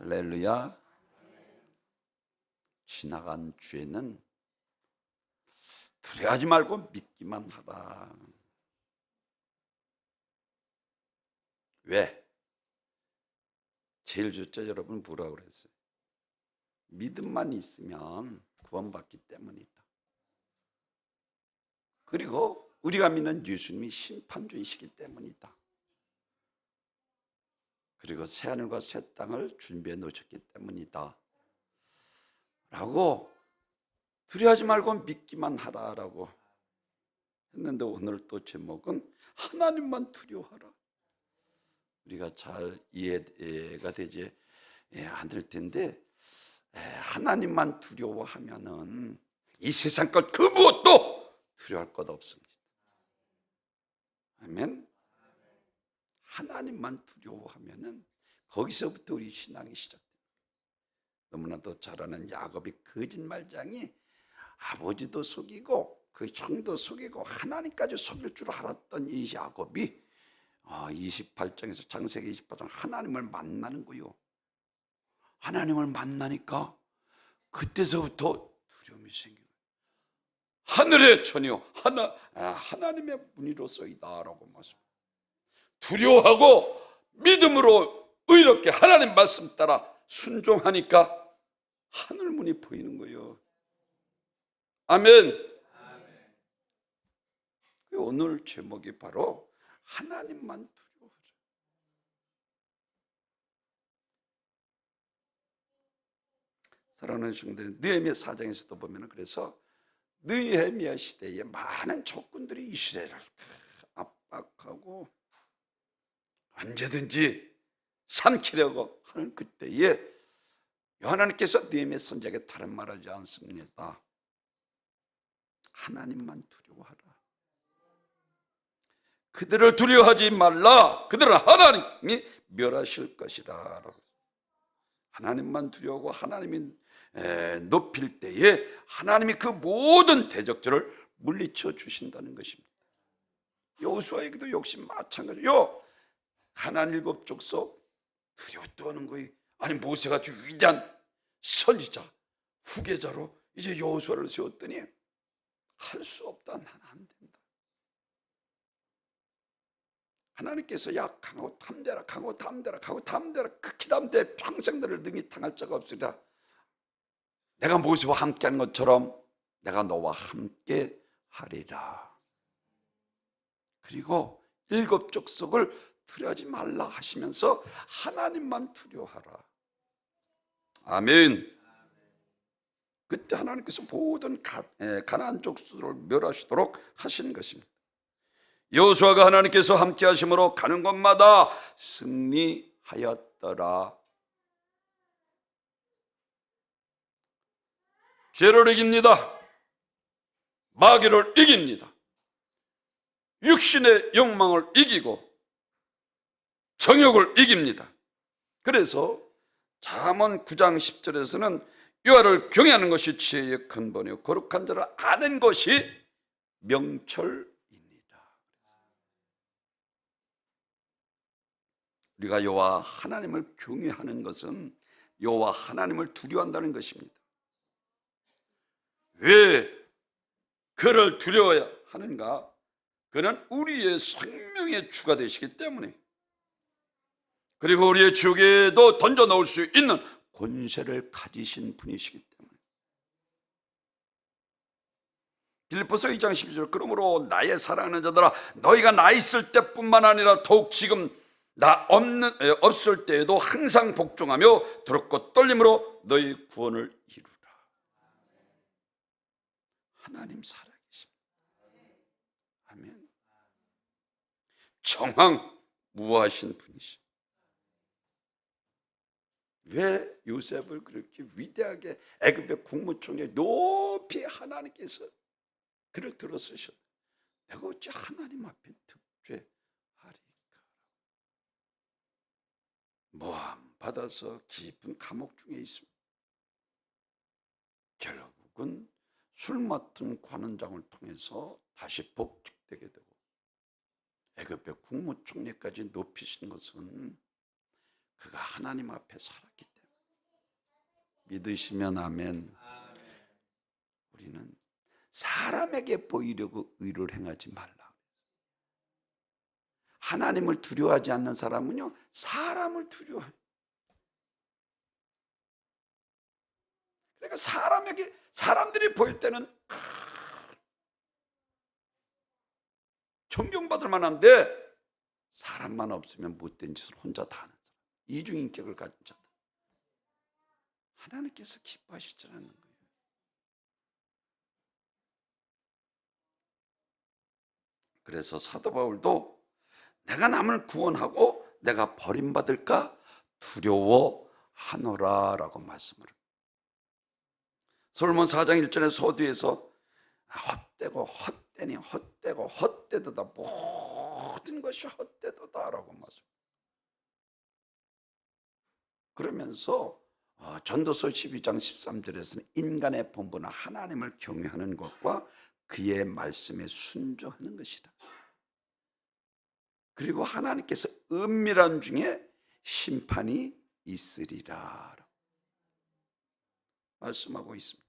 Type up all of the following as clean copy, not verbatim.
할렐루야. 지나간 죄는 두려워하지 말고 믿기만 하라. 왜? 제일 첫째 여러분 뭐라고 그랬어요? 믿음만 있으면 구원받기 때문이다. 그리고 우리가 믿는 예수님이 심판주이시기 때문이다. 그리고 새하늘과 새 땅을 준비해 놓으셨기 때문이다 라고, 두려워하지 말고 믿기만 하라라고 했는데, 오늘 또 제목은 하나님만 두려워하라. 우리가 잘 이해가 되지 않을 텐데, 하나님만 두려워하면은 이 세상 것 그 무엇도 두려워할 것 없습니다. 아멘. 하나님만 두려워하면은 거기서부터 우리 신앙이 시작됩니다. 너무나도 잘 아는 야곱이 거짓말장이 아버지도 속이고 그 형도 속이고 하나님까지 속일 줄 알았던 이 야곱이 28장에서 창세기 28장 하나님을 만나는 거요. 하나님을 만나니까 그때서부터 두려움이 생기는 거예요. 하늘의 천이요 하나님의 문이로소이다라고 말씀. 두려워하고 믿음으로 의롭게 하나님 말씀 따라 순종하니까 하늘 문이 보이는 거예요. 아멘. 오늘 제목이 바로 하나님만 두려워하자. 사랑하는 친구들, 느헤미야 4장에서도 보면 그래서 느헤미야 시대에 많은 적군들이 이스라엘을 압박하고 언제든지 삼키려고 하는 그때에 하나님께서 느헤미야 선지자에게 다른 말하지 않습니다. 하나님만 두려워하라. 그들을 두려워하지 말라. 그들은 하나님이 멸하실 것이라. 하나님만 두려워하고 하나님이 높일 때에 하나님이 그 모든 대적들을 물리쳐 주신다는 것입니다. 여호수아에게도 역시 마찬가지요. 가나안 7족속 두려워 떠는 거예요. 아니, 모세가 아주 위대한 선지자, 후계자로 이제 여호수아를 세웠더니 할 수 없다. 나는 안 된다. 하나님께서 야 강하고 탐대라, 강하고 탐대라, 강하고 탐대라, 극히 탐대, 평생 너를 능히 당할 자가 없으리라. 내가 모세와 함께한 것처럼 내가 너와 함께 하리라. 그리고 7족속을 두려워하지 말라 하시면서 하나님만 두려워하라. 아멘. 그때 하나님께서 모든 가나안 족속을 멸하시도록 하신 것입니다. 여호수아가 하나님께서 함께 하심으로 가는 곳마다 승리하였더라. 죄를 이깁니다. 마귀를 이깁니다. 육신의 욕망을 이기고 정욕을 이깁니다. 그래서 잠언 9장 10절에서는 여호와를 경외하는 것이 지혜의 근본이요 거룩한 자를 아는 것이 명철입니다. 우리가 여호와 하나님을 경외하는 것은 여호와 하나님을 두려워한다는 것입니다. 왜 그를 두려워야 하는가? 그는 우리의 생명의 주가 되시기 때문에, 그리고 우리의 지옥에도 던져 넣을 수 있는 권세를 가지신 분이시기 때문에. 빌립보서 2장 12절 그러므로 나의 사랑하는 자들아 너희가 나 있을 때뿐만 아니라 더욱 지금 나 없을 때에도 항상 복종하며 두렵고 떨림으로 너희 구원을 이루라. 하나님 살아계십니다. 아멘. 정황무하신 분이십니다. 왜 요셉을 그렇게 위대하게 애굽의 국무총리 높이 하나님께서 그를 들어쓰셨다. 내가 어찌 하나님 앞에 득죄하리까. 모함 받아서 깊은 감옥 중에 있습니다. 결국은 술 맡은 관원장을 통해서 다시 복직되게 되고 애굽의 국무총리까지 높이신 것은 그가 하나님 앞에 살았기 때문에. 믿으시면 아멘. 우리는 사람에게 보이려고 의를 행하지 말라. 하나님을 두려워하지 않는 사람은요, 사람을 두려워해요. 그러니까 사람들이 보일 때는 존경받을 만한데, 사람만 없으면 못된 짓을 혼자 다 하는 사람, 이중인격을 가진 자들, 하나님께서 기뻐하시지 않는 거예요. 그래서 사도 바울도 내가 남을 구원하고 내가 버림받을까 두려워하노라라고 말씀을 합니다. 솔몬 4장 1절의 서두에서 헛되고 헛되니 헛되고 헛되도다, 모든 것이 헛되도다라고 말씀합니다. 그러면서 전도서 12장 13절에서는 인간의 본분은 하나님을 경외하는 것과 그의 말씀에 순종하는 것이다. 그리고 하나님께서 은밀한 중에 심판이 있으리라 말씀하고 있습니다.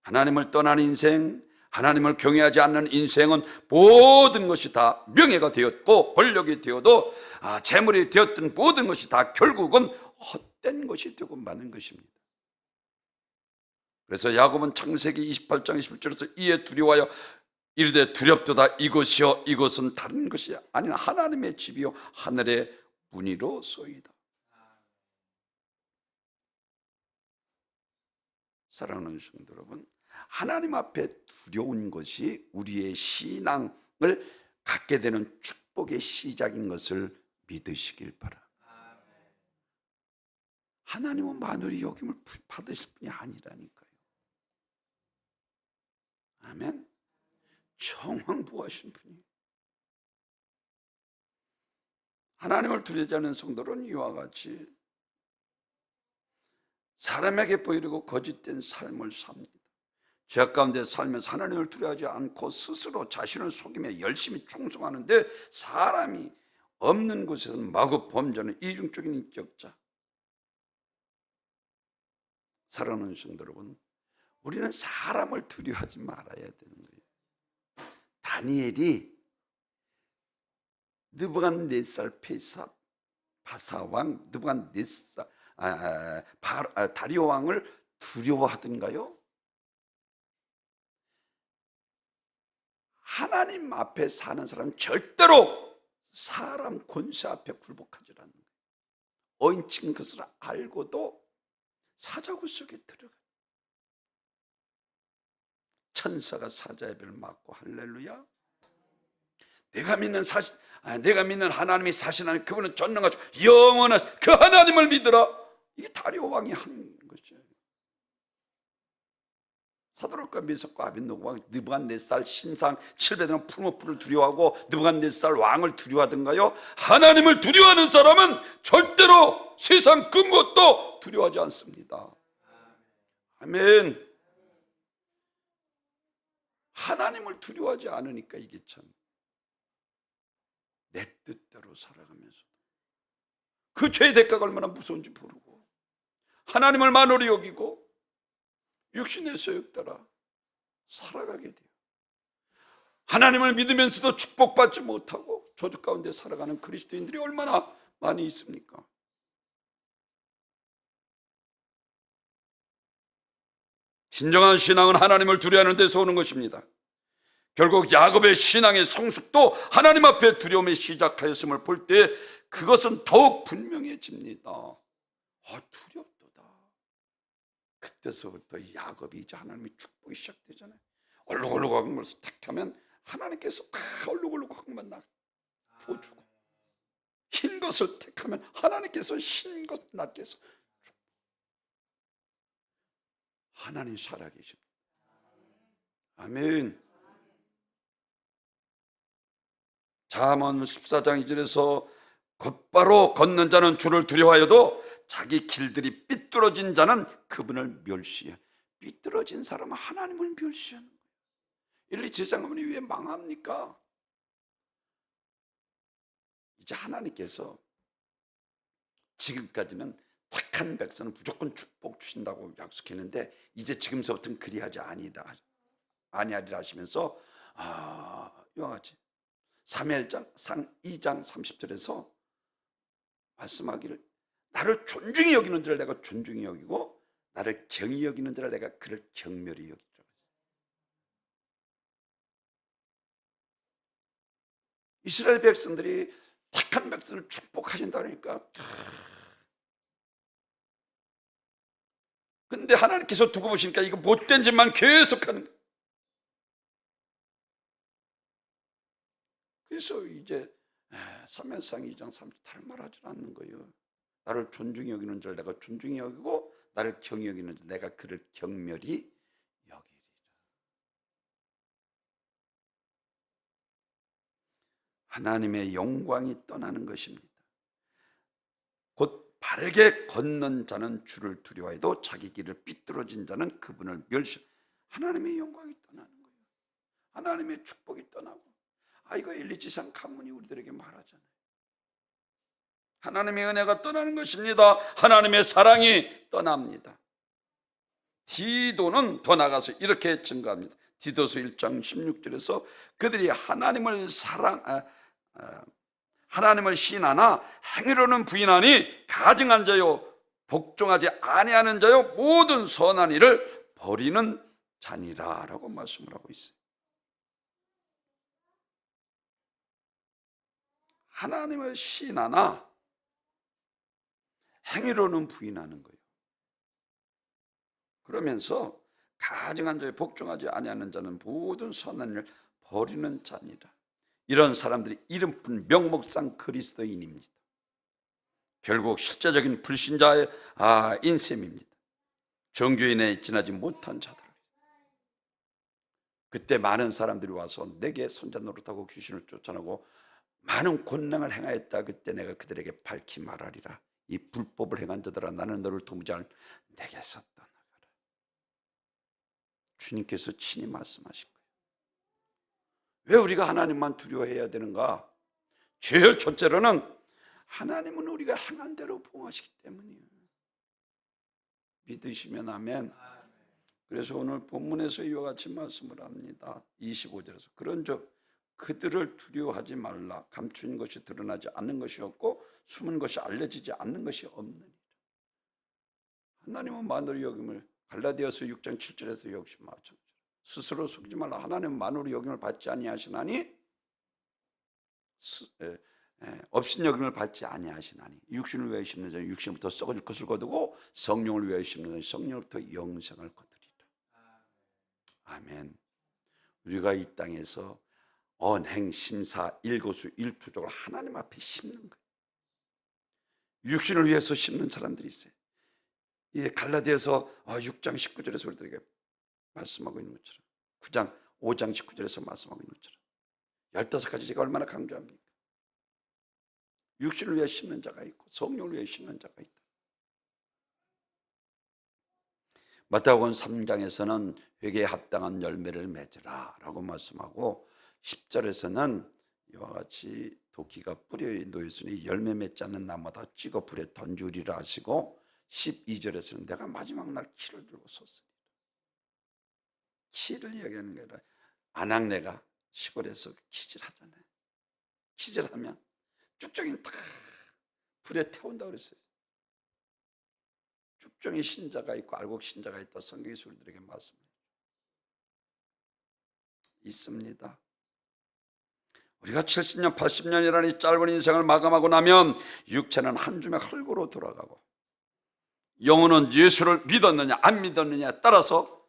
하나님을 떠난 인생, 하나님을 경외하지 않는 인생은 모든 것이 다 명예가 되었고 권력이 되어도 재물이 되었던 모든 것이 다 결국은 헛된 것이 되고 마는 것입니다. 그래서 야고보는 창세기 28장 21절에서 이에 두려워하여 이르되 두렵도다, 이것이여 이것은 다른 것이 아니라 하나님의 집이요 하늘의 문이로소이다. 사랑하는 성도 여러분, 하나님 앞에 두려운 것이 우리의 신앙을 갖게 되는 축복의 시작인 것을 믿으시길 바랍니다. 하나님은 만물이 여김을 받으실 분이 아니라니까요. 아멘. 청왕부하신 분이. 하나님을 두려워하지 않는 성도는 이와 같이 사람에게 보이려고 거짓된 삶을 삽니다. 죄악 가운데 살면서 하나님을 두려워하지 않고 스스로 자신을 속이며 열심히 충성하는데 사람이 없는 곳에서 마구 범죄하는 이중적인 인격자. 사랑하는 성도 여러분, 우리는 사람을 두려워하지 말아야 되는 거예요. 다니엘이 느부갓네살 바사왕 느부갓네살 다리오 왕을 두려워하던가요? 하나님 앞에 사는 사람은 절대로 사람 권세 앞에 굴복하지 않는 거예요. 어인친 것을 알고도 사자굴 속에 들어가. 천사가 사자의 배를 맞고 할렐루야. 내가 믿는 하나님이 사시나니 그분은 전능하시고 영원한 그 하나님을 믿으라. 이게 다리오 왕이 한 거죠. 사도락과 메석과 아벤노고 왕 느부갓네살 신상 700년 풀무불을 두려워하고 느부갓네살 왕을 두려워하던가요? 하나님을 두려워하는 사람은 절대로 세상 그 무엇도 두려워하지 않습니다. 아멘. 하나님을 두려워하지 않으니까 이게 참 내 뜻대로 살아가면서 그 죄의 대가가 얼마나 무서운지 모르고 하나님을 만홀히 여기고 육신의 소욕 따라 살아가게 돼요. 하나님을 믿으면서도 축복받지 못하고 저주 가운데 살아가는 그리스도인들이 얼마나 많이 있습니까? 진정한 신앙은 하나님을 두려워하는 데서 오는 것입니다. 결국 야곱의 신앙의 성숙도 하나님 앞에 두려움에 시작하였음을 볼 때 그것은 더욱 분명해집니다. 두렵도다. 그때서부터 야곱이 이제 하나님의 축복이 시작되잖아요. 얼룩얼룩한 것을 택하면 하나님께서 다 얼룩얼룩한 것만 부어주고, 흰 것을 택하면 하나님께서 흰 것 낫게 해서 하나님 살아계십니다. 아멘. 잠언 14장 2절에서 곧바로 걷는 자는 주를 두려워하여도 자기 길들이 삐뚤어진 자는 그분을 멸시해. 삐뚤어진 사람은 하나님을 멸시하는 거예요. 이를 제사장이 왜 망합니까? 이제 하나님께서 지금까지는 착한 백성은 무조건 축복 주신다고 약속했는데 이제 지금서부터는 그리하지 아니하리라 하시면서 이와 같이 사무엘상 2장 30절에서 말씀하기를 나를 존중히 여기는 자를 내가 존중히 여기고 나를 경히 여기는 자를 내가 그를 경멸히 여기리라. 이스라엘 백성들이 착한 백성을 축복하신다 그러니까 근데 하나님께서 두고 보시니까 이거 못된 짓만 계속하는 거예요. 그래서 이제 사무엘상 2장 30절 다른 말 하지 않는 거예요. 나를 존중히 여기는 자를 내가 존중히 여기고 나를 경히 여기는 자를 내가 그를 경멸히 여기리라. 하나님의 영광이 떠나는 것입니다. 곧 바르게 걷는 자는 주를 두려워해도 자기 길을 삐뚤어진 자는 그분을 멸시. 하나님의 영광이 떠나는 거예요. 하나님의 축복이 떠나고 이거 엘리지상 가문이 우리들에게 말하잖아요. 하나님의 은혜가 떠나는 것입니다. 하나님의 사랑이 떠납니다. 디도는 더 나가서 이렇게 증거합니다. 디도서 1장 16절에서 그들이 하나님을 시인하나 행위로는 부인하니 가증한 자요 복종하지 아니하는 자요 모든 선한 일을 버리는 자니라 라고 말씀을 하고 있어요. 하나님을 시인하나 행위로는 부인하는 거예요. 그러면서 가증한 자에 복종하지 아니하는 자는 모든 선한 일을 버리는 자니라. 이런 사람들이 이름뿐 명목상 그리스도인입니다. 결국 실제적인 불신자의 인셈입니다. 정교인에 지나지 못한 자들. 그때 많은 사람들이 와서 내게 손자 노릇하고 귀신을 쫓아내고 많은 권능을 행하였다. 그때 내가 그들에게 밝히 말하리라. 이 불법을 행한 자들아 나는 너를 도무지 않을 내게서 떠나가라. 주님께서 친히 말씀하신 거예요. 왜 우리가 하나님만 두려워해야 되는가? 제일 첫째로는 하나님은 우리가 행한 대로 보호하시기 때문이에요. 믿으시면 아멘. 그래서 오늘 본문에서 이와 같이 말씀을 합니다. 25절에서 그런즉 그들을 두려워하지 말라. 감추인 것이 드러나지 않는 것이 없고 숨은 것이 알려지지 않는 것이 없느니라. 하나님은 만으로 여김을 갈라디아서 6장 7절에서 역시 마찬가지로 스스로 속이지 말라. 하나님은 만으로 여김을 받지 아니하시나니 없인 여김을 받지 아니하시나니 육신을 위하여 심는 자는 육신부터 썩어질 것을 거두고 성령을 위하여 심는 자는 성령부터 영생을 거두리라. 아멘. 우리가 이 땅에서 언행 심사 일거수 일투족을 하나님 앞에 심는 거예요. 육신을 위해서 심는 사람들이 있어요. 이 갈라디아서 6장 19절에서 우리들에게 말씀하고 있는 것처럼 5장 19절에서 말씀하고 있는 것처럼 15가지 제가 얼마나 강조합니까? 육신을 위해 심는 자가 있고 성령을 위해 심는 자가 있다. 마태복음 3장에서는 회개에 합당한 열매를 맺으라 라고 말씀하고 10절에서는 이와 같이 도끼가 뿌리에 놓였으니 열매 맺지 않는 나무다 찍어 불에 던주리라 하시고 12절에서는 내가 마지막 날 키를 들고 섰으니 키를 이야기하는 게 아니라 아낙네가 시골에서 키질하잖아요. 키질하면 쭉정이 다 불에 태운다고 그랬어요. 쭉정이 신자가 있고 알곡 신자가 있다. 성경에서 우리들에게 말씀해요. 있습니다. 우리가 70년 80년이라는 이 짧은 인생을 마감하고 나면 육체는 한 줌의 흙으로 돌아가고 영혼은 예수를 믿었느냐 안 믿었느냐에 따라서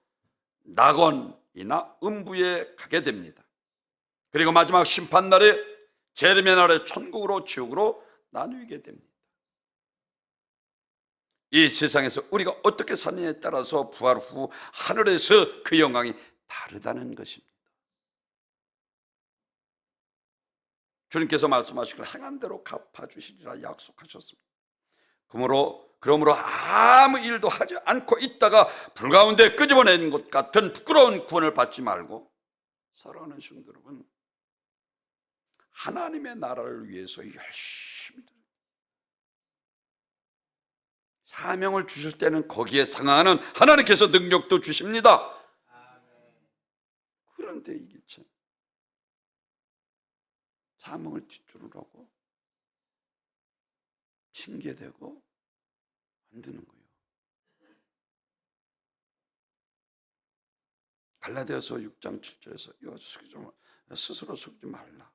낙원이나 음부에 가게 됩니다. 그리고 마지막 심판날에 재림의 날에 천국으로 지옥으로 나누게 됩니다. 이 세상에서 우리가 어떻게 사느냐에 따라서 부활 후 하늘에서 그 영광이 다르다는 것입니다. 주님께서 말씀하시기를 행한 대로 갚아주시리라 약속하셨습니다. 그러므로 아무 일도 하지 않고 있다가 불 가운데 끄집어낸 것 같은 부끄러운 구원을 받지 말고 사랑하는 성도 여러분, 하나님의 나라를 위해서 열심히 사명을 주실 때는 거기에 상응하는 하나님께서 능력도 주십니다. 그런데 이게 참 사명을 뒷줄을 하고 핑계대고 만드는 거예요. 갈라디아서 6장 7절에서 이거 스스로 속지 말라.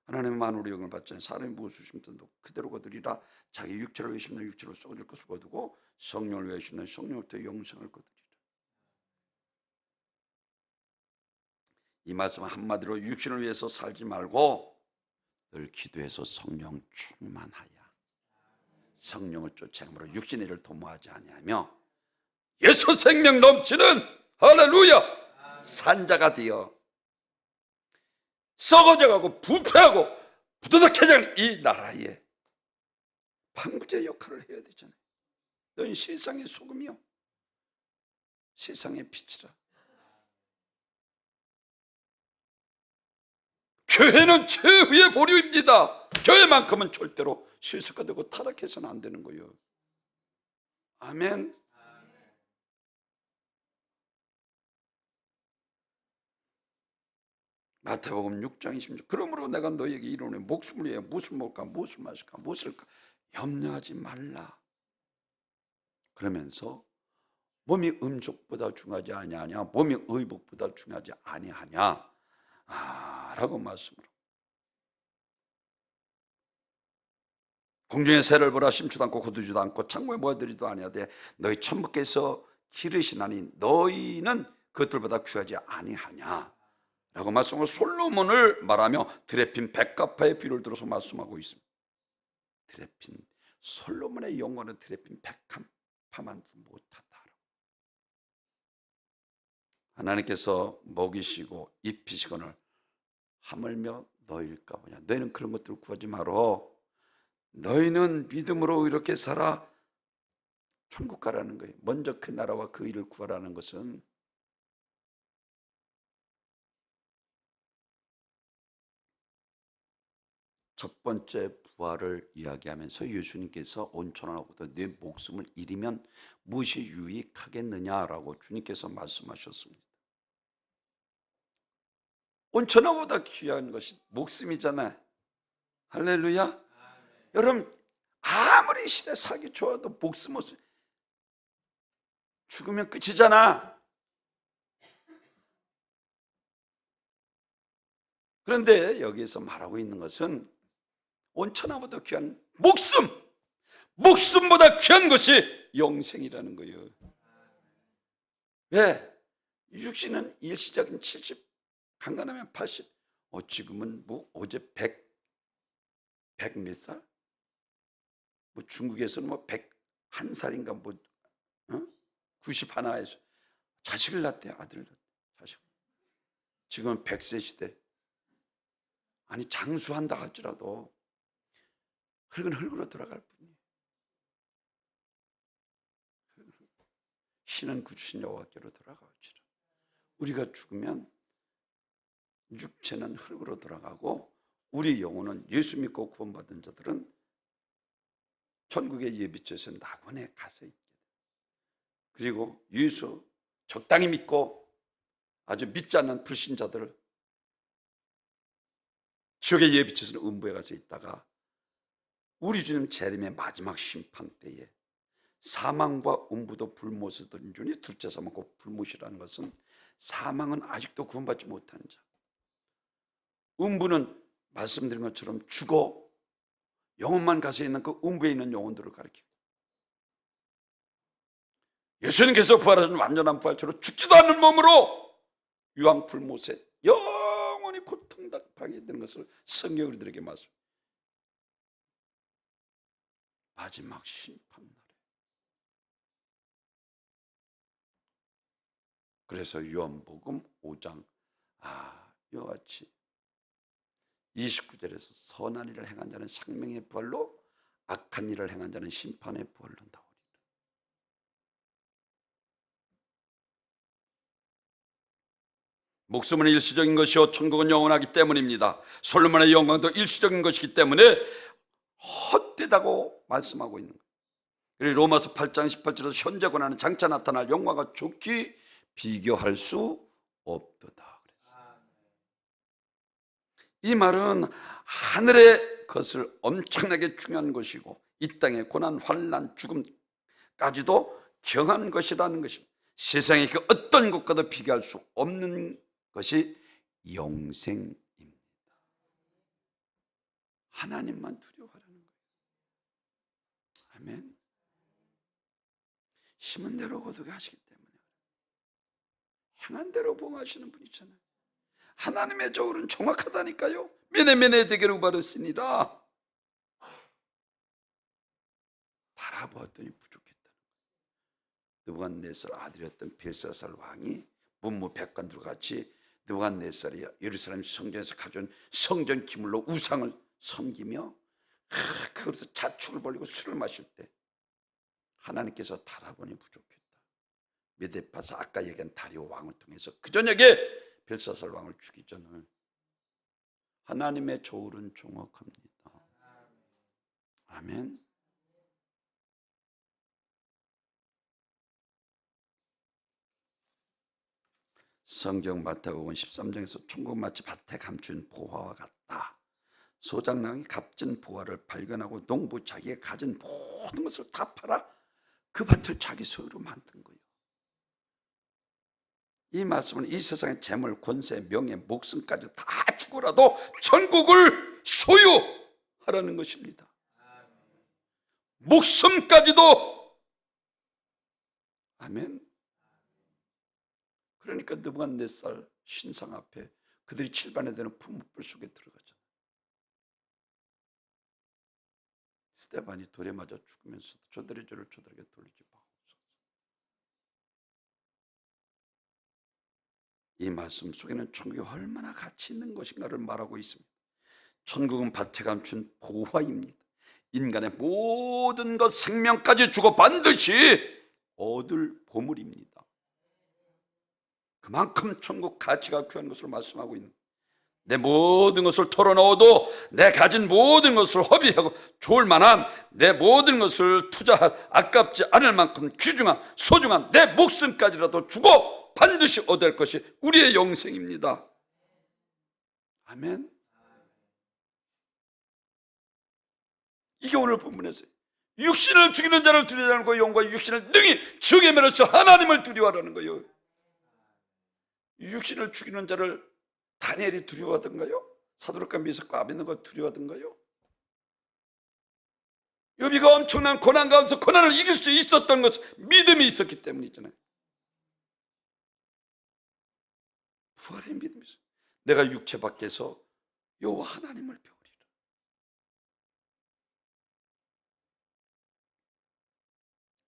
하나님은 만물의 영을 받지 않은 사람이 무엇을 심든 그대로 거두리라. 자기 육체를 위해 심는 육체로 쏟을 것을 거두고 성령을 위해 심는 성령으로부터 영생을 거두리라. 이 말씀은 한마디로 육신을 위해서 살지 말고 늘 기도해서 성령 충만하여 성령을 쫓아함으로 육신의 일을 도모하지 아니하며 예수 생명 넘치는 할렐루야 산자가 되어 썩어져가고 부패하고 부도덕해져가는 이 나라에 방부제 역할을 해야 되잖아요. 너희 세상의 소금이요 세상의 빛이라. 교회는 최후의 보류입니다. 교회만큼은 절대로 실수가 되고 타락해서는 안 되는 거예요. 아멘. 마태복음 6장 20절 그러므로 내가 너희에게 이르노니 목숨을 위해 무엇을 먹을까 무엇을 마실까 무엇을까 염려하지 말라. 그러면서 몸이 음식보다 중요하지 아니하냐 몸이 의복보다 중요하지 아니하냐 라고 말씀을. 공중의 새를 보라 심지도 않고 거두지도 않고 창고에 모아들이도 아니하되 너희 천부께서 기르시나니 너희는 그것들보다 귀하지 아니하냐 라고 말씀하고 솔로몬을 말하며 드레핀 백합화의 비를 들어서 말씀하고 있습니다. 드레핀 솔로몬의 영혼은 드레핀 백합화만 못하다. 하나님께서 먹이시고 입히시거늘 하물며 너희일까 보냐. 너희는 그런 것들을 구하지 말어. 너희는 믿음으로 이렇게 살아 천국 가라는 거예요. 먼저 그 나라와 그 일을 구하라는 것은 첫 번째 부활을 이야기하면서 예수님께서 온천하고도 내 목숨을 잃으면 무엇이 유익하겠느냐라고 주님께서 말씀하셨습니다. 온천하고보다 귀한 것이 목숨이잖아요. 할렐루야. 여러분 아무리 시대 살기 좋아도 목숨 없이 죽으면 끝이잖아. 그런데 여기서 말하고 있는 것은 온천하보다 귀한 목숨보다 귀한 것이 영생이라는 거예요. 왜? 육신은 일시적인 70, 강간하면 80, 지금은 뭐 어제 100 몇 살? 뭐 중국에서는 뭐 101살인가 뭐 91에서 자식을 낳대. 아들을 낳대. 자식. 지금은 100세 시대. 아니 장수한다 할지라도 흙은 흙으로 돌아갈 뿐이에요. 신은 구주신 여호와께로 돌아가오지라. 우리가 죽으면 육체는 흙으로 돌아가고 우리 영혼은 예수 믿고 구원받은 자들은 천국의 예비처에서 낙원에 가서 있게 돼요. 그리고 예수 적당히 믿고 아주 믿지 않는 불신자들 지옥의 예비처에서는 음부에 가서 있다가 우리 주님 재림의 마지막 심판 때에 사망과 음부도 불못을 들은 주니 둘째 사망과 불못이라는 것은 사망은 아직도 구원받지 못한 자, 음부는 말씀드린 것처럼 죽어 영혼만 가서 있는 그 음부에 있는 영혼들을 가리키고, 예수님께서 부활하신 완전한 부활처럼 죽지도 않는 몸으로 유황 불못에 영원히 고통당하게 되는 것을 성경이 우리들에게 말씀합니다. 마지막 심판날에. 그래서 요한복음 5장 이와 같이 29절에서 선한 일을 행한 자는 생명의 부활로 악한 일을 행한 자는 심판의 부활로 나오리라. 목숨은 일시적인 것이요 천국은 영원하기 때문입니다. 솔로몬의 영광도 일시적인 것이기 때문에 헛되다고 말씀하고 있는 거예요. 그리고 로마서 8장 18절에서 현재 권하는 장차 나타날 영광과 좋게 비교할 수 없도다. 이 말은 하늘의 것을 엄청나게 중요한 것이고 이 땅의 고난, 환난, 죽음까지도 경한 것이라는 것입니다. 세상의 그 어떤 것과도 비교할 수 없는 것이 영생입니다. 하나님만 두려워하라는 거예요. 아멘. 심은 대로 거두게 하시기 때문에 행한 대로 봉하시는 분이잖아요. 하나님의 저울은 정확하다니까요. 메네메네 대게로 바르시니라. 바라보았더니 부족했다. 느부갓네살 아들이었던 벨사살 왕이 문무백관들과 같이 느부갓네살이 예루살렘 성전에서 가져온 성전 기물로 우상을 섬기며 그것에서 자축을 벌리고 술을 마실 때 하나님께서 달아보니 부족했다. 메데파사 아까 얘기한 다리오 왕을 통해서 그 저녁에 벨사살 왕을 죽이기 전에 하나님의 저울은 정확합니다. 아멘. 성경 마태복음 13장에서 천국 마치 밭에 감춘 보화와 같다. 소장랑이 값진 보화를 발견하고 농부 자기가 가진 모든 것을 다 팔아 그 밭을 자기 소유로 만든 거예요. 이 말씀은 이 세상의 재물, 권세, 명예, 목숨까지 다 주고라도 천국을 소유하라는 것입니다. 목숨까지도. 아멘. 그러니까 느부갓네살 신상 앞에 그들이 칠반에 되는 풀무불 속에 들어가잖아요. 스데반이 돌에 맞아 죽으면서 저들의 죄를 저들에게 돌리지 마옵소서. 이 말씀 속에는 천국이 얼마나 가치 있는 것인가를 말하고 있습니다. 천국은 밭에 감춘 보화입니다. 인간의 모든 것 생명까지 주고 반드시 얻을 보물입니다. 그만큼 천국 가치가 귀한 것을 말씀하고 있는, 내 모든 것을 털어넣어도 내 가진 모든 것을 허비하고 좋을 만한 내 모든 것을 아깝지 않을 만큼 귀중한 소중한 내 목숨까지라도 주고 반드시 얻을 것이 우리의 영생입니다. 아멘. 이게 오늘 본문에서 육신을 죽이는 자를 두려워하는 거, 영과 육신을 능히 죽게 매라서 하나님을 두려워하라는 거예요. 육신을 죽이는 자를 다니엘이 두려워하던가요? 사드락과 미삭과 아벳네고가 두려워하던가요? 욥이가 엄청난 고난 가운데서 고난을 이길 수 있었던 것은 믿음이 있었기 때문이잖아요. 부활의 믿음이 있어요. 내가 육체 밖에서 여호와 하나님을 배우리라.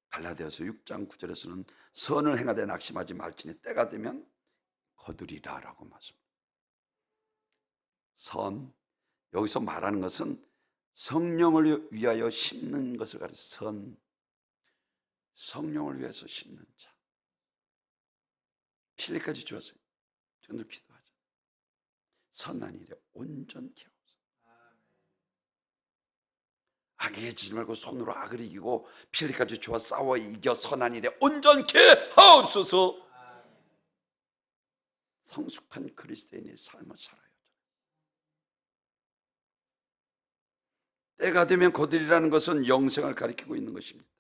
갈라디아서 6장 9절에서는 선을 행하되 낙심하지 말지니 때가 되면 거두리라라고 말씀합니다. 선, 여기서 말하는 것은 성령을 위하여 심는 것을 가리켜 선, 성령을 위해서 심는 자. 필리까지 주었어요. 저들 기도하죠. 선한 일에 온전케 하옵소서. 악해지지 말고 손으로 악을 이기고 필리까지 주어 싸워 이겨 선한 일에 온전케 하옵소서. 성숙한 그리스도인의 삶을 살아요. 때가 되면 거두리라는 것은 영생을 가리키고 있는 것입니다.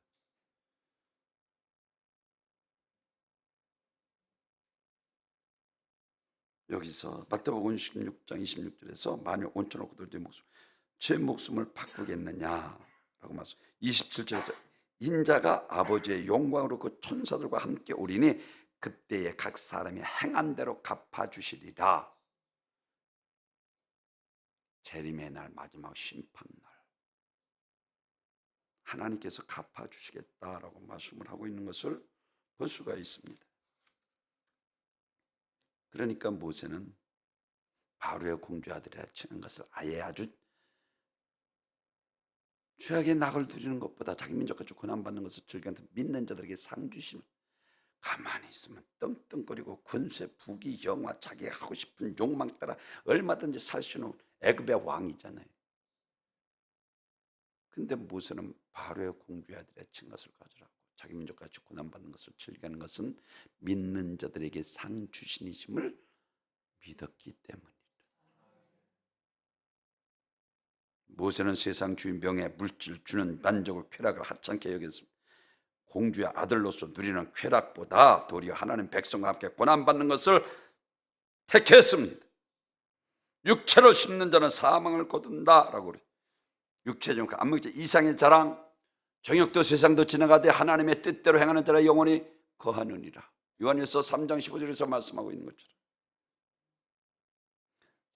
여기서 마태복음 16장 26절에서 만일 온천하고 너희의 목숨, 제 목숨을 바꾸겠느냐라고 말씀. 27절에서 인자가 아버지의 영광으로 그 천사들과 함께 오리니 그때에 각 사람이 행한 대로 갚아주시리라. 재림의 날, 마지막 심판날 하나님께서 갚아주시겠다라고 말씀을 하고 있는 것을 볼 수가 있습니다. 그러니까 모세는 바로의 공주 아들이라 치는 것을 아예 아주 죄악의 낙을 두리는 것보다 자기 민족까지 고난받는 것을 즐겨서 믿는 자들에게 상 주시면 가만히 있으면 떵떵거리고 군세, 부귀, 영화, 자기가 하고 싶은 욕망 따라 얼마든지 살 수 있는 애굽의 왕이잖아요. 근데 모세는 바로의 공주의 아들의 친 것을 가져라고 자기 민족같이 고난받는 것을 즐기는 것은 믿는 자들에게 상 주신이심을 믿었기 때문이다. 모세는 세상 주인 명예, 물질 주는 만족을 쾌락을 하찮게 여겼습니다. 공주의 아들로서 누리는 쾌락보다 도리어 하나님 백성과 함께 고난받는 것을 택했습니다. 육체를 심는 자는 사망을 거둔다라고 그래요. 육체적 안목적 이상의 자랑, 정욕도 세상도 지나가되 하나님의 뜻대로 행하는 자라 영원히 거하느니라. 요한일서 3장 15절에서 말씀하고 있는 것처럼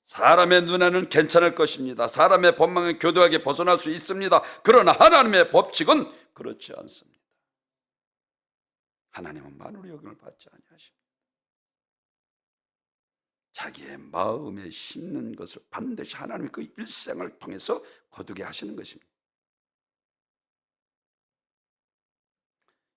사람의 눈에는 괜찮을 것입니다. 사람의 법망은 교도하게 벗어날 수 있습니다. 그러나 하나님의 법칙은 그렇지 않습니다. 하나님은 만물의 영향을 받지 아니하십니다. 자기의 마음에 심는 것을 반드시 하나님의 그 일생을 통해서 거두게 하시는 것입니다.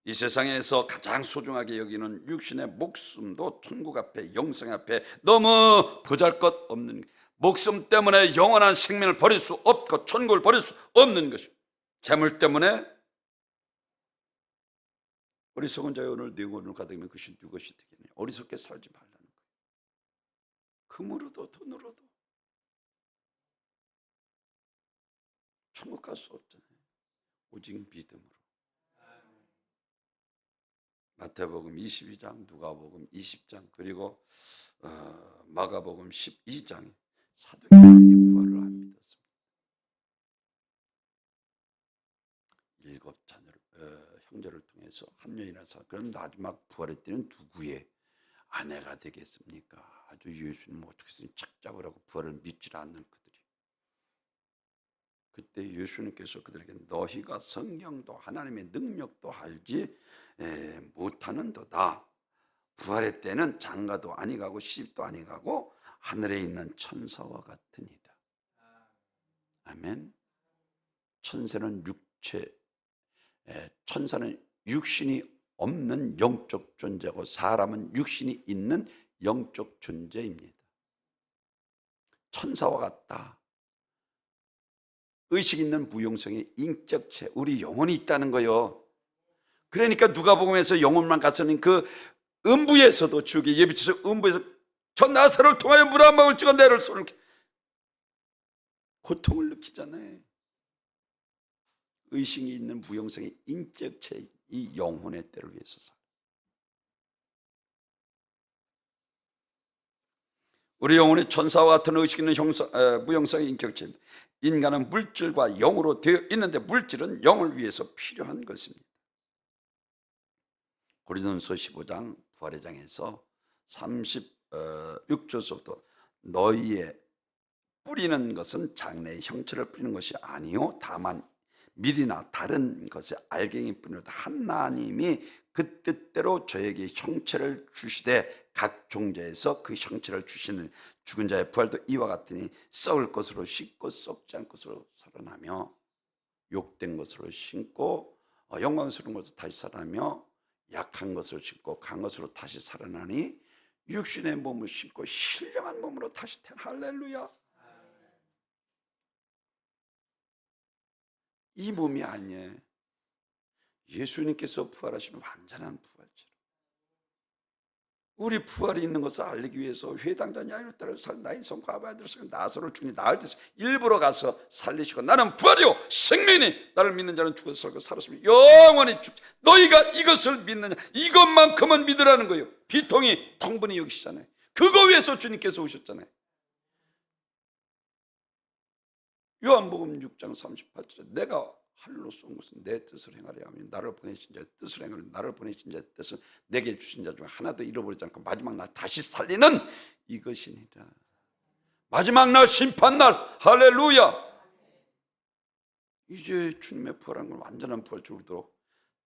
이 세상에서 가장 소중하게 여기는 육신의 목숨도 천국 앞에 영생 앞에 너무 보잘것없는, 목숨 때문에 영원한 생명을 버릴 수 없고 천국을 버릴 수 없는 것입니다. 재물 때문에 어리석은 자여 오늘 네 돈을 가득이면 그것이 네 것이 되겠네. 어리석게 살지 말라는 거예요. 금으로도 돈으로도 천국 갈 수 없잖아요. 오직 믿음으로. 마태복음 22장, 누가복음 20장, 그리고 마가복음 12장에 사두개인들이 부활을 안 믿었습니다. 7 자녀를 형제를 통해서 한 여인에서 그럼 마지막 부활의 때는 누구의 아내가 되겠습니까? 아주 예수님 어떻게 착잡을 하고 부활을 믿지 않는 그들이. 그때 예수님께서 그들에게 너희가 성경도 하나님의 능력도 알지 못하는도다. 부활의 때는 장가도 아니가고 시집도 아니가고 하늘에 있는 천사와 같으니라. 아멘. 천사는 육신이 없는 영적 존재고 사람은 육신이 있는 영적 존재입니다. 천사와 같다. 의식 있는 무용성의 인격체, 우리 영혼이 있다는 거요. 그러니까 누가복음에서 영혼만 갔으니 그 음부에서도 주에게 예비쳐서 음부에서 저 나사로를 통하여 물 한 방울 찍어 내를 쏘는 고통을 느끼잖아요. 의식이 있는 무용성의 인격체, 이 영혼의 때를 위해서 살. 우리 영혼이 천사와 같은 의식 있는 무형성의 인격체입니다. 인간은 물질과 영으로 되어 있는데 물질은 영을 위해서 필요한 것입니다. 고린도전서 15장 부활의 장에서 36절서부터 너희의 뿌리는 것은 장래의 형체를 뿌리는 것이 아니요 다만 밀이나 다른 것에 알갱이 뿌리로다 하나님이 그 뜻대로 저에게 형체를 주시되 각 종자에서 그 형체를 주시는 죽은 자의 부활도 이와 같으니 썩을 것으로 씻고 썩지 않을 것으로 살아나며 욕된 것으로 신고 영광스러운 것으로 다시 살아나며 약한 것을 신고 강한 것으로 다시 살아나니 육신의 몸을 신고 신령한 몸으로 다시 태어나. 할렐루야. 이 몸이 아니에요. 예수님께서 부활하시는 완전한 부활처럼 우리 부활이 있는 것을 알리기 위해서 회당장 야이로 따라서 나인 성과 아바야들에서 나사로를 죽니 나을 때서 일부러 가서 살리시고 나는 부활이요 생명이니 나를 믿는 자는 죽어서 살고 살았으면 영원히 죽지. 너희가 이것을 믿느냐? 이것만큼은 믿으라는 거예요. 비통이 통분히 여기시잖아요. 그거 위해서 주님께서 오셨잖아요. 요한복음 6장 38절에 내가 하늘로 쏜 것은 내 뜻을 행하려 하며 나를 보내신 자의 뜻을 행하려 나를 보내신 자의 뜻은 내게 주신 자 중에 하나도 잃어버리지 않고 마지막 날 다시 살리는 이것이니라. 마지막 날 심판날. 할렐루야. 이제 주님의 부활한 걸 완전한 부활적으로 우리도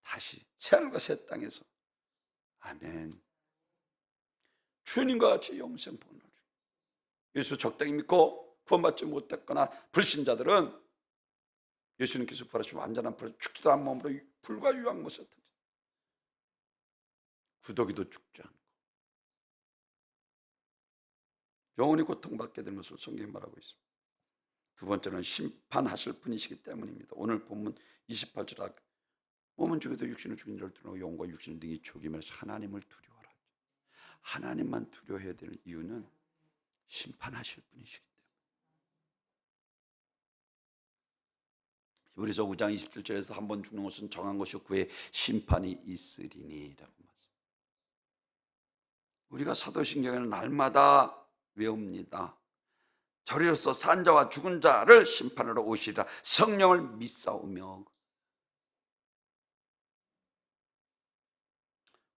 다시 새하늘과 새 땅에서 아멘 주님과 같이 영생 복을 예수 적당히 믿고 구원받지 못했거나 불신자들은 예수님께서 부활하신 완전한 부활, 죽지도 않은 몸으로 불과 유황 못했던 구더기도 죽지 않고 영원히 고통받게 되는 것을 성경이 말하고 있습니다. 두 번째는 심판하실 분이시기 때문입니다. 오늘 본문 28절 몸은 죽여도 육신은 죽인 줄 두려워 영과 육신은 등이 죽이면서 하나님을 두려워하라. 하나님만 두려워해야 되는 이유는 심판하실 분이시기 때문에. 히브리서 9장 27절에서 한 번 죽는 것은 정한 것이고 그의 심판이 있으리니라고 말씀. 우리가 사도신경에는 날마다 외웁니다. 저리로서 산 자와 죽은 자를 심판하러 오시리라. 성령을 믿사오며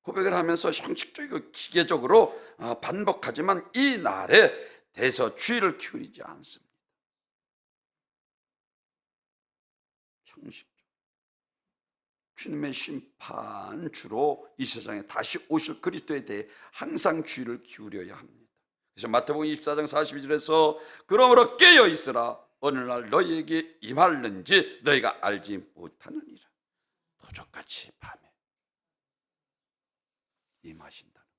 고백을 하면서 형식적이고 기계적으로 반복하지만 이 날에 대해서 주의를 기울이지 않습니다. 형식적 주님의 심판주로 이 세상에 다시 오실 그리스도에 대해 항상 주의를 기울여야 합니다. 그래서 마태복음 24장 42절에서 그러므로 깨어 있으라 오늘날 너희에게 임할는지 너희가 알지 못하느니라. 도적같이 밤에 임하신다는 것.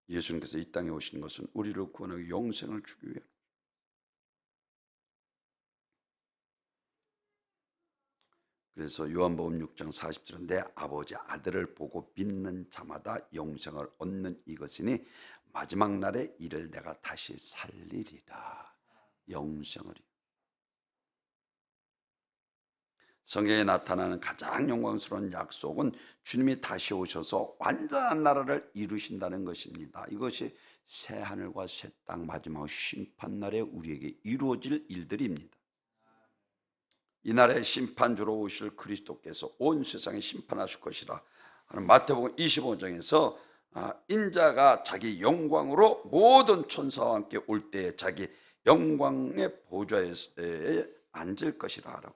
예수님께서 이 땅에 오신 것은 우리를 구원하고 영생을 주기 위해. 그래서 요한복음 6장 40절은 내 아버지 아들을 보고 믿는 자마다 영생을 얻는 이것이니 마지막 날에 이를 내가 다시 살리리라. 영생을. 성경에 나타나는 가장 영광스러운 약속은 주님이 다시 오셔서 완전한 나라를 이루신다는 것입니다. 이것이 새 하늘과 새 땅 마지막 심판날에 우리에게 이루어질 일들입니다. 이날에 심판주로 오실 그리스도께서 온 세상에 심판하실 것이라 하는 마태복음 25장에서 인자가 자기 영광으로 모든 천사와 함께 올 때에 자기 영광의 보좌에 앉을 것이라 하라고.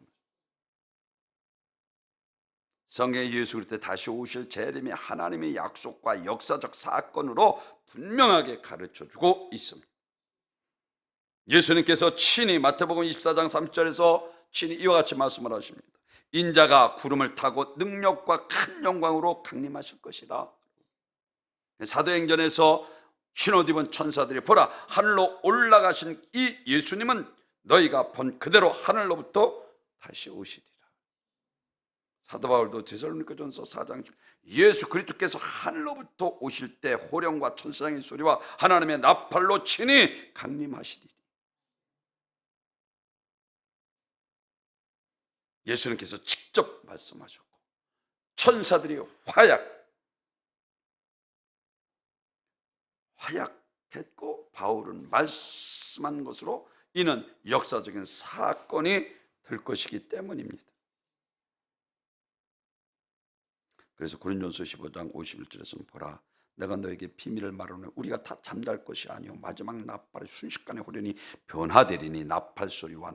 성경에 예수 그리스도 다시 오실 재림이 하나님의 약속과 역사적 사건으로 분명하게 가르쳐주고 있습니다. 예수님께서 친히 마태복음 24장 30절에서 친히 이와 같이 말씀을 하십니다. 인자가 구름을 타고 능력과 큰 영광으로 강림하실 것이라. 사도행전에서 흰옷 입은 천사들이 보라 하늘로 올라가신 이 예수님은 너희가 본 그대로 하늘로부터 다시 오시리라. 사도 바울도 데살로니가전서 4장 예수 그리스도께서 하늘로부터 오실 때 호령과 천사장의 소리와 하나님의 나팔로 친히 강림하시리라. 예수님께서 직접 말씀하셨고 천사들이 화약했고 바울은 말씀한 것으로 이는 역사적인 사건이 될 것이기 때문입니다. 그래서 고린도전서 15장 51절에서는 보라 내가 너에게 비밀을 말하노니 우리가 다 잠잘 것이 아니오 마지막 나팔이 순식간에 호련히 변화되리니 나팔 소리와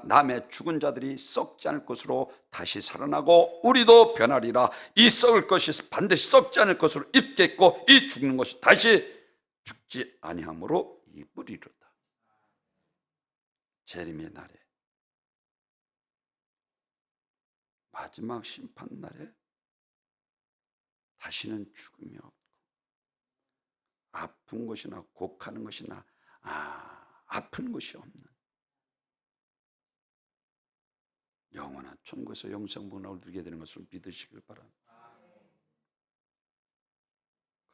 남의 죽은 자들이 썩지 않을 것으로 다시 살아나고 우리도 변하리라. 이 썩을 것이 반드시 썩지 않을 것으로 입겠고 이 죽는 것이 다시 죽지 아니함으로 입으리로다. 재림의 날에 마지막 심판 날에 다시는 죽음이 없고 아픈 것이나 곡하는 것이나 아픈 것이 없는 영원한 천국에서 영생문화를 누리게 되는 것을 믿으시길 바랍니다.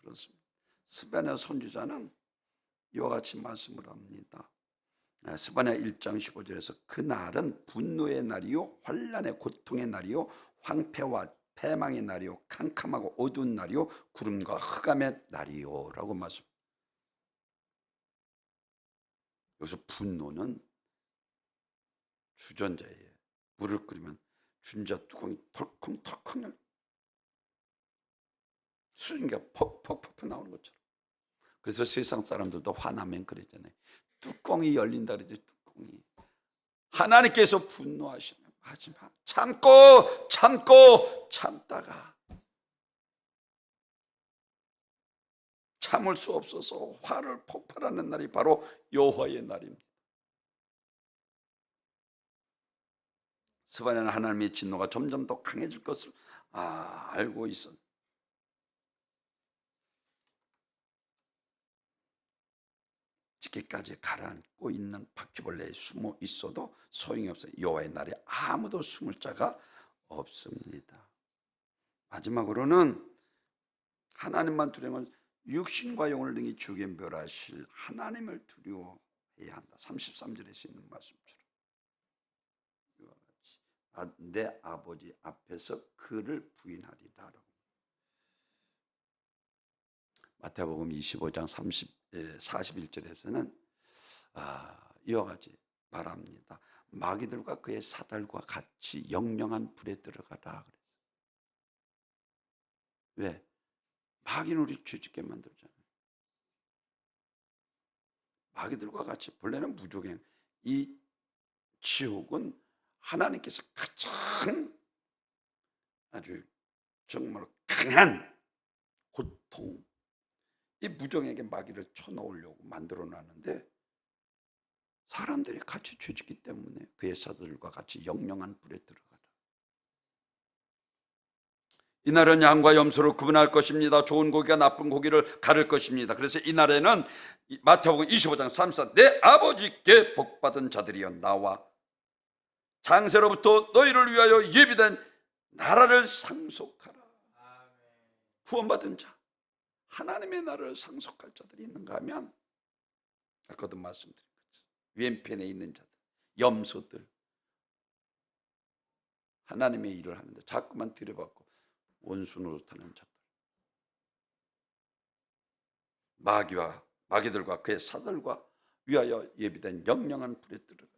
그렇습니다. 스바냐 선지자는 이와 같이 말씀을 합니다. 스바냐 1장 15절에서 그날은 분노의 날이요 환난의 고통의 날이요 황폐와 패망의 날이요 캄캄하고 어두운 날이요 구름과 흑암의 날이요 라고 말씀합니다. 여기서 분노는 주전자예요. 물을 끓이면 주전자 뚜껑이 덜컹덜컹 수증기가 퍽퍽퍽 나오는 것처럼. 그래서 세상 사람들도 화나면 그러잖아요. 뚜껑이 열린다 그러지. 뚜껑이 하나님께서 분노하시는 하지마 참다가 참을 수 없어서 화를 폭발하는 날이 바로 여호와의 날입니다. 스바냐는 하나님의 진노가 점점 더 강해질 것을 알고 있었. 새끼까지 가라앉고 있는 바퀴벌레에 숨어 있어도 소용이 없어요. 여호와의 날에 아무도 숨을 자가 없습니다. 마지막으로는 하나님만 두려워하면 육신과 영혼을 등이 죽게 멸하실 하나님을 두려워해야 한다. 33절에 있는 말씀처럼 이와 같이 내 아버지 앞에서 그를 부인하리라. 마태복음 25장 41절에서는 이와 같이 말합니다. 마귀들과 그의 사달과 같이 영영한 불에 들어가라. 왜? 마귀는 우리 죄짓게 만들잖아요. 마귀들과 같이, 본래는 무조건 이 지옥은 하나님께서 가장 아주 정말 강한 고통, 이 무정에게 마귀를 쳐넣으려고 만들어 놨는데 사람들이 같이 죄짓기 때문에 그의 사들과 같이 영영한 불에 들어가라. 이날은 양과 염소를 구분할 것입니다. 좋은 고기가 나쁜 고기를 가를 것입니다. 그래서 이날에는 마태복음 25장 34, 내 아버지께 복받은 자들이여 나와 장세로부터 너희를 위하여 예비된 나라를 상속하라. 구원받은 자, 하나님의 나라를 상속할 자들이 있는가 하면 아까도 말씀드린 거죠. 왼편에 있는 자들, 염소들, 하나님의 일을 하는데 자꾸만 들여받고 원수 노릇하는 자들, 마귀들과 그의 사들과 위하여 예비된 영영한 불에 들어가라.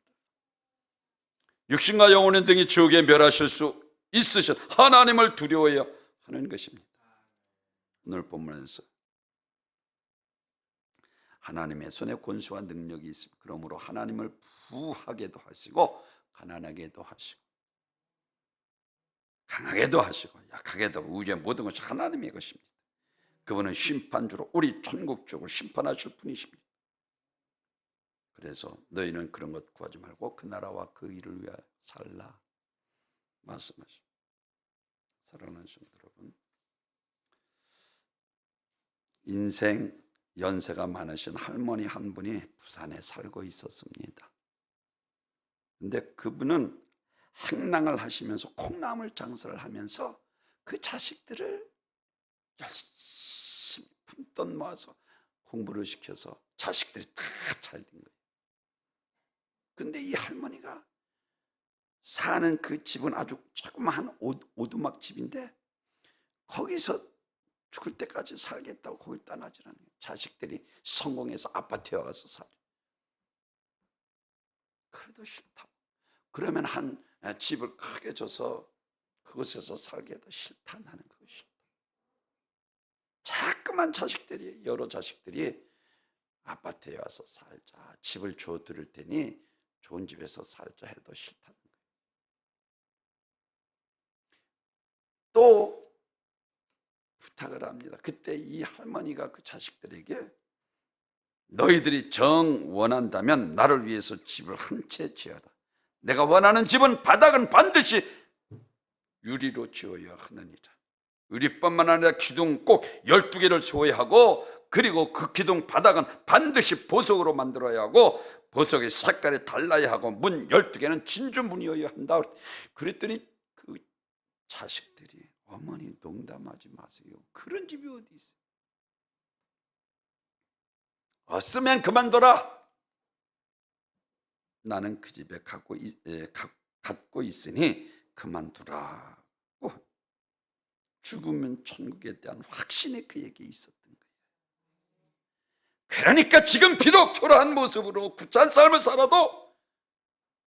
육신과 영혼의 등이 지옥에 멸하실 수 있으신 하나님을 두려워해야 하는 것입니다. 오늘 본문에서 하나님의 손에 권세와 능력이 있습니다. 그러므로 하나님을 부하게도 하시고 가난하게도 하시고 강하게도 하시고 약하게도 우주의 모든 것이 하나님의 것입니다. 그분은 심판주로 우리 천국 쪽을 심판하실 분이십니다. 그래서 너희는 그런 것 구하지 말고 그 나라와 그 일을 위하여 살라 말씀하십니다. 사랑하는 성도 여러분, 인생 연세가 많으신 할머니 한 분이 부산에 살고 있었습니다. 근데 그분은 행랑을 하시면서 콩나물 장사를 하면서 그 자식들을 열심히 품돈 모아서 공부를 시켜서 자식들이 다 잘 된 거예요. 근데 이 할머니가 사는 그 집은 아주 조그마한 오두막 집인데 거기서 죽을 때까지 살겠다고 거길 떠나지라는 거예요. 자식들이 성공해서 아파트에 와서 살아. 그래도 싫다. 그러면 한 집을 크게 줘서 그곳에서 살게 해도 싫다. 나는 그거 싫다. 자꾸만 자식들이, 여러 자식들이 아파트에 와서 살자, 집을 줘 드릴 테니 좋은 집에서 살자 해도 싫다는 거예요. 또 부탁을 합니다. 그때 이 할머니가 그 자식들에게 너희들이 정 원한다면 나를 위해서 집을 한 채 지어라. 내가 원하는 집은 바닥은 반드시 유리로 지어야 하느니라. 유리뿐만 아니라 기둥 꼭 12개를 세워야 하고, 그리고 그 기둥 바닥은 반드시 보석으로 만들어야 하고, 보석의 색깔이 달라야 하고, 문 12개는 진주문이어야 한다. 그랬더니 그 자식들이 어머니 농담하지 마세요. 그런 집이 어디 있어요? 없으면 그만둬라. 나는 그 집에 갖고 있으니 그만두라고 죽으면 천국에 대한 확신이 그에게 있었던 거예요. 그러니까 지금 비록 초라한 모습으로 구찬 삶을 살아도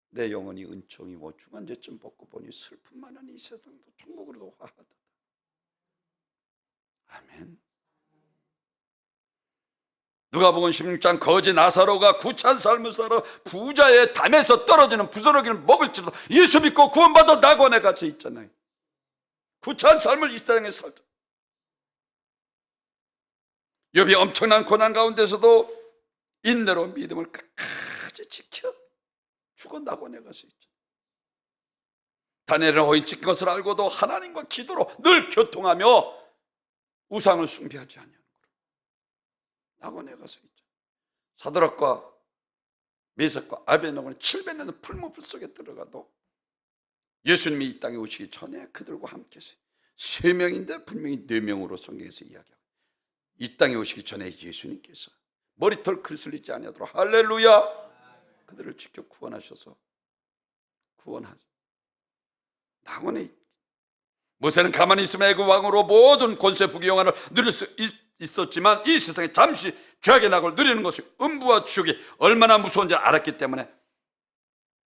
내 영혼이 은총이 못 중한제쯤 벗고 보니 슬픔만은 이 세상도 천국으로도 화하다. 아멘. 누가복음 16장 거지 나사로가 구찬 삶을 살아 부자의 담에서 떨어지는 부스러기를 먹을지라도 예수 믿고 구원받아 낙원에 갇혀 있잖아요. 구찬 삶을 이 세상에 살자. 욥이 엄청난 고난 가운데서도 인내로 믿음을 끝까지 지켜 죽어 낙원에 가서 있죠. 다니엘은 호인 찍힌 것을 알고도 하나님과 기도로 늘 교통하며 우상을 숭배하지 않냐는 거로 낙원에 가서 있죠. 사드락과 메삭과 아벤노고는 700년 풀무불 속에 들어가도 예수님이 이 땅에 오시기 전에 그들과 함께 했어요. 3명인데 분명히 4명으로 성경에서 이야기하고, 이 땅에 오시기 전에 예수님께서 머리털 그슬리지 아니하도록 할렐루야 그들을 직접 구원하셔서 구원하죠. 낙원에 모세는 가만히 있으면 애굽 왕으로 모든 권세 부귀영화를 누릴 수 있었지만 이 세상에 잠시 죄악의 낙을 누리는 것이 음부와 지옥이 얼마나 무서운지 알았기 때문에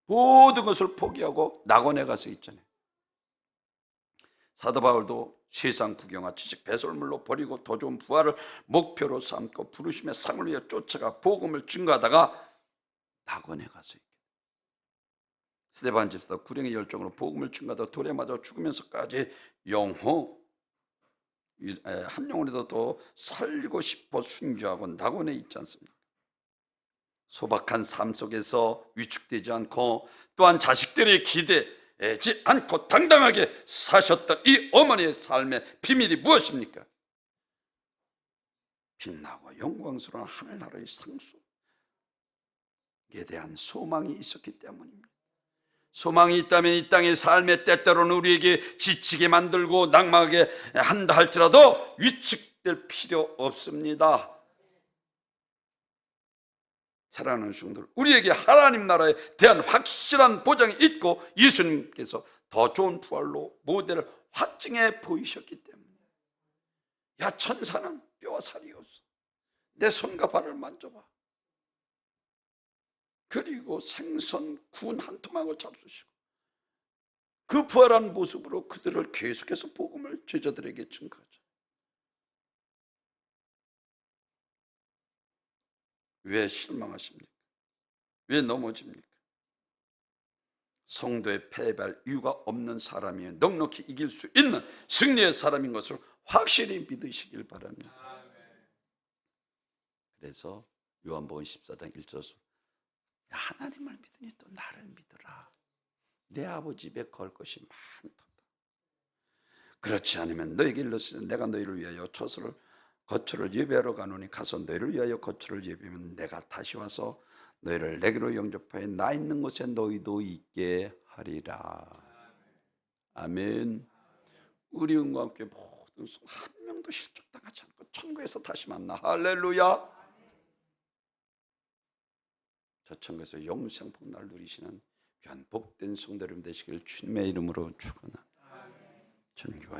모든 것을 포기하고 낙원에 가서 있잖아요. 사도 바울도 세상 부경화 지식 배설물로 버리고 더 좋은 부활을 목표로 삼고 부르심의 상을 위해 쫓아가 복음을 증거하다가 낙원에 가서 있게. 스데반 집사 구령의 열정으로 복음을 증거하다 돌에 맞아 죽으면서까지 영호 한 영혼이라도 더 살리고 싶어 순교하고 낙원에 있지 않습니까? 소박한 삶 속에서 위축되지 않고 또한 자식들의 기대지 않고 당당하게 사셨던 이 어머니의 삶의 비밀이 무엇입니까? 빛나고 영광스러운 하늘나라의 상속에 대한 소망이 있었기 때문입니다. 소망이 있다면 이 땅의 삶의 때때로는 우리에게 지치게 만들고 낙망하게 한다 할지라도 위축될 필요 없습니다. 사랑하는 성도들, 우리에게 하나님 나라에 대한 확실한 보장이 있고 예수님께서 더 좋은 부활로 모델을 확증해 보이셨기 때문에, 야, 천사는 뼈와 살이 없어, 내 손과 발을 만져봐. 그리고 생선 군 한 토막을 잡수시고 그 부활한 모습으로 그들을 계속해서 복음을 제자들에게 증거하죠. 왜 실망하십니까? 왜 넘어집니까? 성도의 패배할 이유가 없는 사람이에요. 넉넉히 이길 수 있는 승리의 사람인 것을 확실히 믿으시길 바랍니다. 그래서 요한복음 14장 1절, 하나님을 믿으니 또 나를 믿으라. 내 아버지 집에 걸 것이 많도다. 그렇지 않으면 너에게 일렀으니 내가 너희를 위하여 거처를 예비하러 가노니 가서 너희를 위하여 거처를 예비하면 내가 다시 와서 너희를 내게로 영접하여 나 있는 곳에 너희도 있게 하리라. 아멘. 우리 은과 함께 모든 한 명도 실족당하지 않고 천국에서 다시 만나. 할렐루야. 저 천국에서 영생 복날 누리시는 귀한 복된 성도님 되시길 주님의 이름으로 축원합니다. 전교와